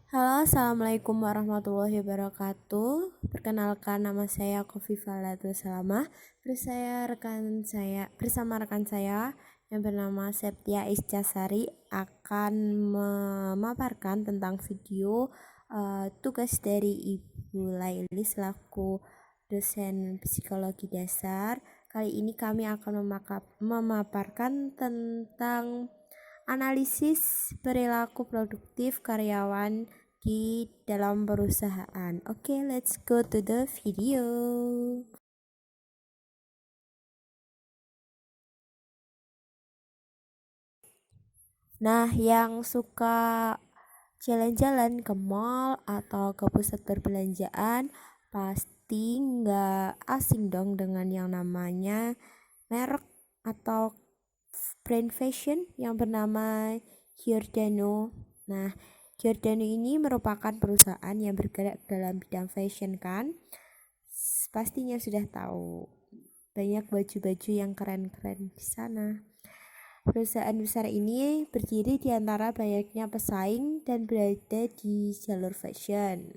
Halo, assalamualaikum warahmatullahi wabarakatuh. Perkenalkan, nama saya Kofifa Latul Salamah. Bersama rekan saya yang bernama Septia Iscasari akan memaparkan tentang video tugas dari Ibu Laili selaku dosen psikologi dasar. Kali ini kami akan memaparkan tentang analisis perilaku produktif karyawan di dalam perusahaan. Oke, let's go to the video. Nah, yang suka jalan-jalan ke mall atau ke pusat perbelanjaan pasti nggak asing dong dengan yang namanya merek atau brand fashion yang bernama Giordano. Nah, Giordano ini merupakan perusahaan yang bergerak dalam bidang fashion kan? Pastinya sudah tahu. Banyak baju-baju yang keren-keren di sana. Perusahaan besar ini berdiri di antara banyaknya pesaing dan berada di jalur fashion.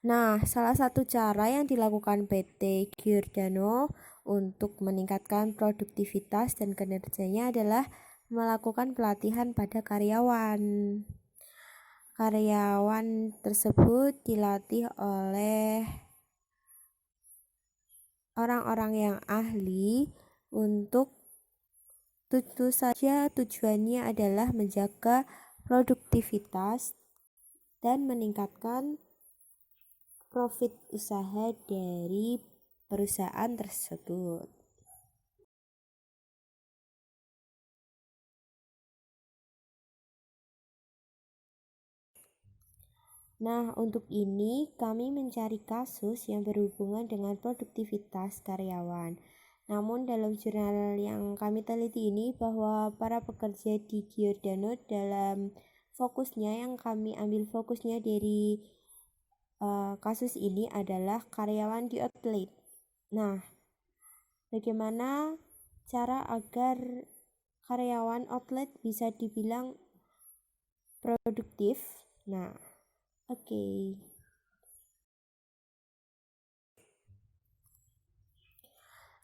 Nah, salah satu cara yang dilakukan PT Giordano untuk meningkatkan produktivitas dan kinerjanya adalah melakukan pelatihan pada karyawan. Karyawan tersebut dilatih oleh orang-orang yang ahli untuk tentu saja tujuannya adalah menjaga produktivitas dan meningkatkan profit usaha dari perusahaan tersebut. Nah, untuk ini kami mencari kasus yang berhubungan dengan produktivitas karyawan. Namun dalam jurnal yang kami teliti ini bahwa para pekerja di Giordano dalam fokusnya yang kami ambil fokusnya dari kasus ini adalah karyawan di outlet. Nah, bagaimana cara agar karyawan outlet bisa dibilang produktif? Nah, oke.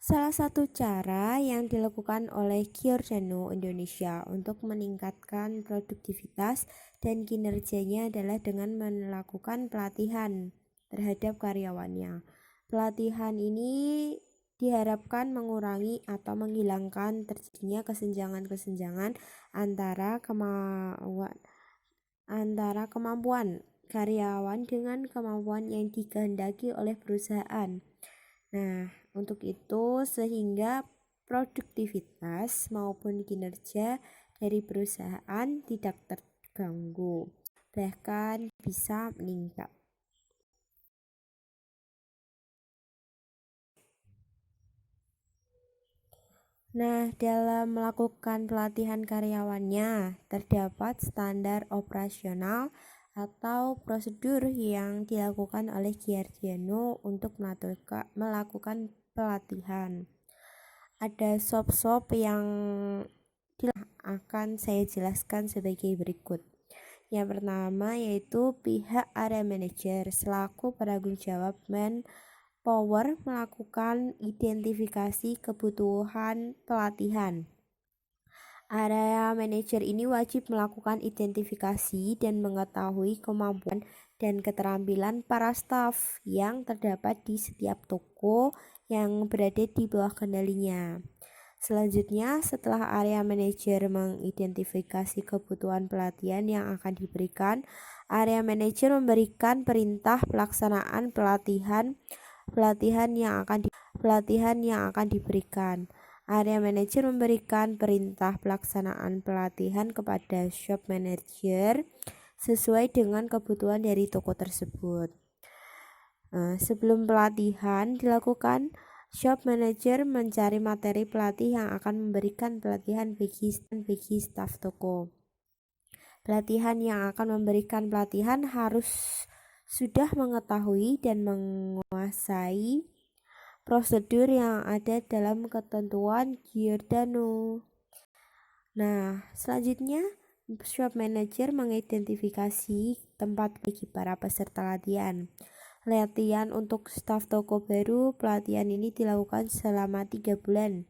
Salah satu cara yang dilakukan oleh Giordano Indonesia untuk meningkatkan produktivitas dan kinerjanya adalah dengan melakukan pelatihan terhadap karyawannya. Pelatihan ini diharapkan mengurangi atau menghilangkan terjadinya kesenjangan-kesenjangan antara kemampuan karyawan dengan kemampuan yang dikehendaki oleh perusahaan. Nah, untuk itu sehingga produktivitas maupun kinerja dari perusahaan tidak terganggu, bahkan bisa meningkat. Nah, dalam melakukan pelatihan karyawannya, terdapat standar operasional atau prosedur yang dilakukan oleh Giordano untuk melakukan pelatihan. Ada sop-sop yang akan saya jelaskan sebagai berikut. Yang pertama yaitu pihak area manager selaku penanggung jawab manpower melakukan identifikasi kebutuhan pelatihan. Area manager ini wajib melakukan identifikasi dan mengetahui kemampuan dan keterampilan para staf yang terdapat di setiap toko yang berada di bawah kendalinya. Selanjutnya, setelah area manager mengidentifikasi kebutuhan pelatihan yang akan diberikan, area manager memberikan perintah pelaksanaan pelatihan yang akan diberikan. Area manager memberikan perintah pelaksanaan pelatihan kepada shop manager sesuai dengan kebutuhan dari toko tersebut. Sebelum pelatihan dilakukan, shop manager mencari materi pelatih yang akan memberikan pelatihan bagi staf toko. Pelatihan yang akan memberikan pelatihan harus sudah mengetahui dan menguasai prosedur yang ada dalam ketentuan Giordano. Nah, selanjutnya shop manager mengidentifikasi tempat bagi para peserta latihan. Latihan untuk staf toko baru, pelatihan ini dilakukan selama 3 bulan.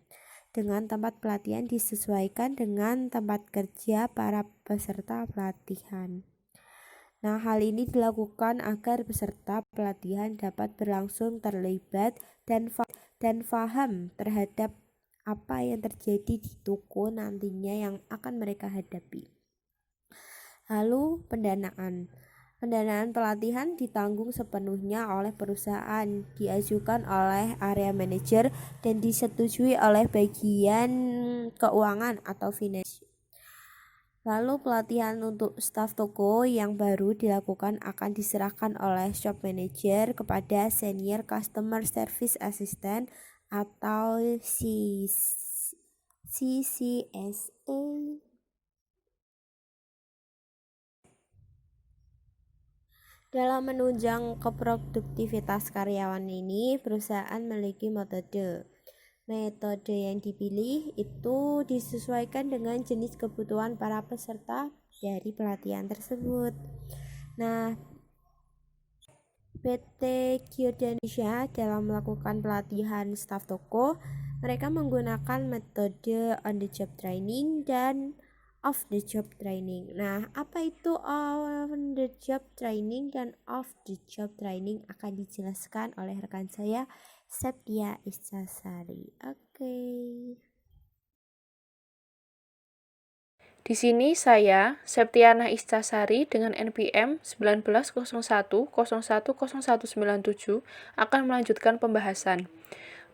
Dengan tempat pelatihan disesuaikan dengan tempat kerja para peserta pelatihan. Nah, hal ini dilakukan agar peserta pelatihan dapat berlangsung terlibat dan paham terhadap apa yang terjadi di toko nantinya yang akan mereka hadapi. Lalu pendanaan. Pendanaan pelatihan ditanggung sepenuhnya oleh perusahaan, diajukan oleh area manager dan disetujui oleh bagian keuangan atau finance. Lalu pelatihan untuk staf toko yang baru dilakukan akan diserahkan oleh shop manager kepada senior customer service assistant atau CCSA. Dalam menunjang keproduktivitas karyawan ini, perusahaan memiliki metode. Metode yang dipilih itu disesuaikan dengan jenis kebutuhan para peserta dari pelatihan tersebut. Nah, PT Indonesia dalam melakukan pelatihan staf toko, mereka menggunakan metode on the job training dan off the job training. Nah, apa itu on the job training dan off the job training akan dijelaskan oleh rekan saya Septia Istasari. Oke. Di sini saya, Septiana Istasari dengan NPM 1901010197 akan melanjutkan pembahasan.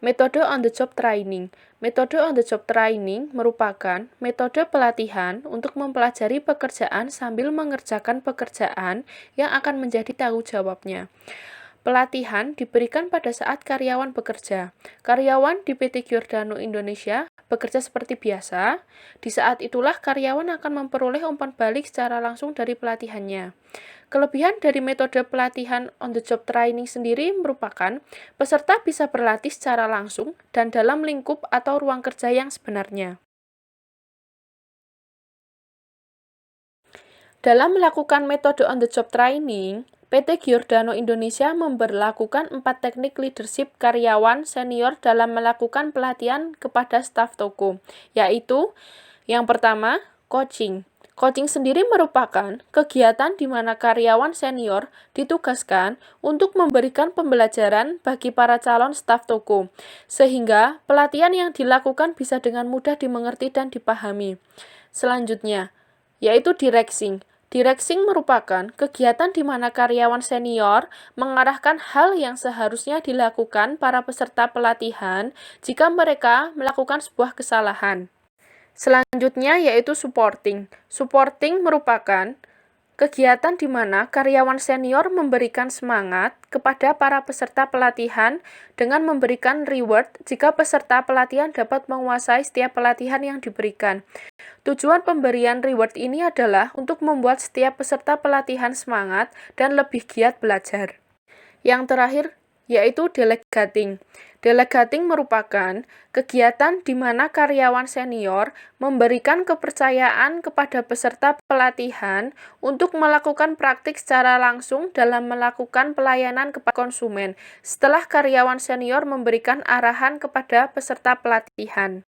Metode on the job training. Metode on the job training merupakan metode pelatihan untuk mempelajari pekerjaan sambil mengerjakan pekerjaan yang akan menjadi tanggung jawabnya. Pelatihan diberikan pada saat karyawan bekerja. Karyawan di PT Giordano Indonesia bekerja seperti biasa. Di saat itulah karyawan akan memperoleh umpan balik secara langsung dari pelatihannya. Kelebihan dari metode pelatihan on the job training sendiri merupakan peserta bisa berlatih secara langsung dan dalam lingkup atau ruang kerja yang sebenarnya. Dalam melakukan metode on the job training, PT Giordano Indonesia memberlakukan 4 teknik leadership karyawan senior dalam melakukan pelatihan kepada staf toko, yaitu yang pertama, coaching. Coaching sendiri merupakan kegiatan di mana karyawan senior ditugaskan untuk memberikan pembelajaran bagi para calon staf toko, sehingga pelatihan yang dilakukan bisa dengan mudah dimengerti dan dipahami. Selanjutnya, yaitu directing. Directing merupakan kegiatan di mana karyawan senior mengarahkan hal yang seharusnya dilakukan para peserta pelatihan jika mereka melakukan sebuah kesalahan. Selanjutnya yaitu supporting. Supporting merupakan kegiatan di mana karyawan senior memberikan semangat kepada para peserta pelatihan dengan memberikan reward jika peserta pelatihan dapat menguasai setiap pelatihan yang diberikan. Tujuan pemberian reward ini adalah untuk membuat setiap peserta pelatihan semangat dan lebih giat belajar. Yang terakhir yaitu delegating. Delegating merupakan kegiatan di mana karyawan senior memberikan kepercayaan kepada peserta pelatihan untuk melakukan praktik secara langsung dalam melakukan pelayanan kepada konsumen setelah karyawan senior memberikan arahan kepada peserta pelatihan.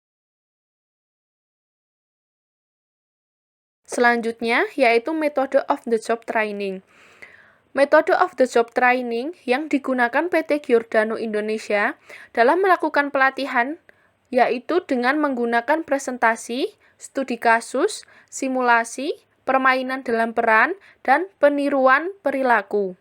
Selanjutnya yaitu metode of the job training. Metode of the job training yang digunakan PT Giordano Indonesia dalam melakukan pelatihan yaitu dengan menggunakan presentasi, studi kasus, simulasi, permainan dalam peran, dan peniruan perilaku.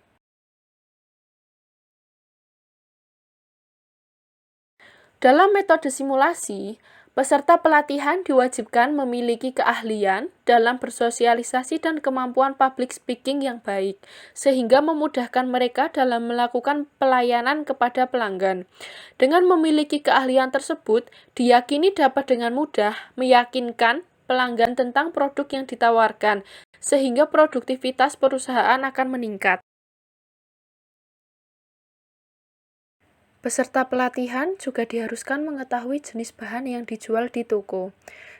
Dalam metode simulasi, peserta pelatihan diwajibkan memiliki keahlian dalam bersosialisasi dan kemampuan public speaking yang baik, sehingga memudahkan mereka dalam melakukan pelayanan kepada pelanggan. Dengan memiliki keahlian tersebut, diyakini dapat dengan mudah meyakinkan pelanggan tentang produk yang ditawarkan, sehingga produktivitas perusahaan akan meningkat. Peserta pelatihan juga diharuskan mengetahui jenis bahan yang dijual di toko.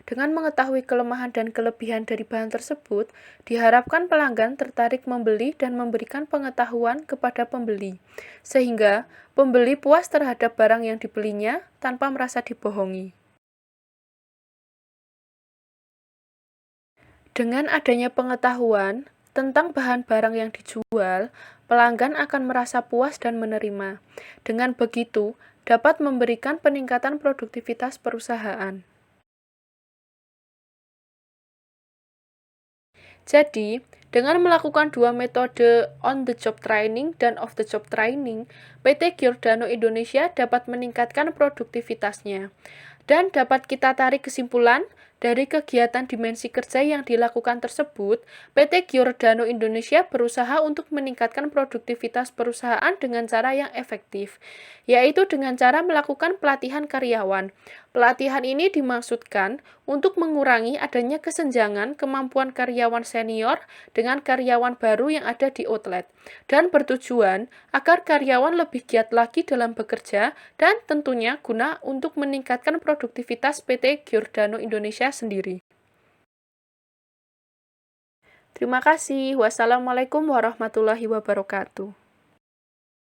Dengan mengetahui kelemahan dan kelebihan dari bahan tersebut, diharapkan pelanggan tertarik membeli dan memberikan pengetahuan kepada pembeli, sehingga pembeli puas terhadap barang yang dibelinya tanpa merasa dibohongi. Dengan adanya pengetahuan tentang bahan barang yang dijual, pelanggan akan merasa puas dan menerima. Dengan begitu, dapat memberikan peningkatan produktivitas perusahaan. Jadi, dengan melakukan dua metode on-the-job training dan off-the-job training, PT Giordano Indonesia dapat meningkatkan produktivitasnya. Dan dapat kita tarik kesimpulan, dari kegiatan dimensi kerja yang dilakukan tersebut, PT Giordano Indonesia berusaha untuk meningkatkan produktivitas perusahaan dengan cara yang efektif, yaitu dengan cara melakukan pelatihan karyawan. Pelatihan ini dimaksudkan untuk mengurangi adanya kesenjangan kemampuan karyawan senior dengan karyawan baru yang ada di outlet, dan bertujuan agar karyawan lebih giat lagi dalam bekerja dan tentunya guna untuk meningkatkan produktivitas PT Giordano Indonesia sendiri. Terima kasih. Wassalamualaikum warahmatullahi wabarakatuh.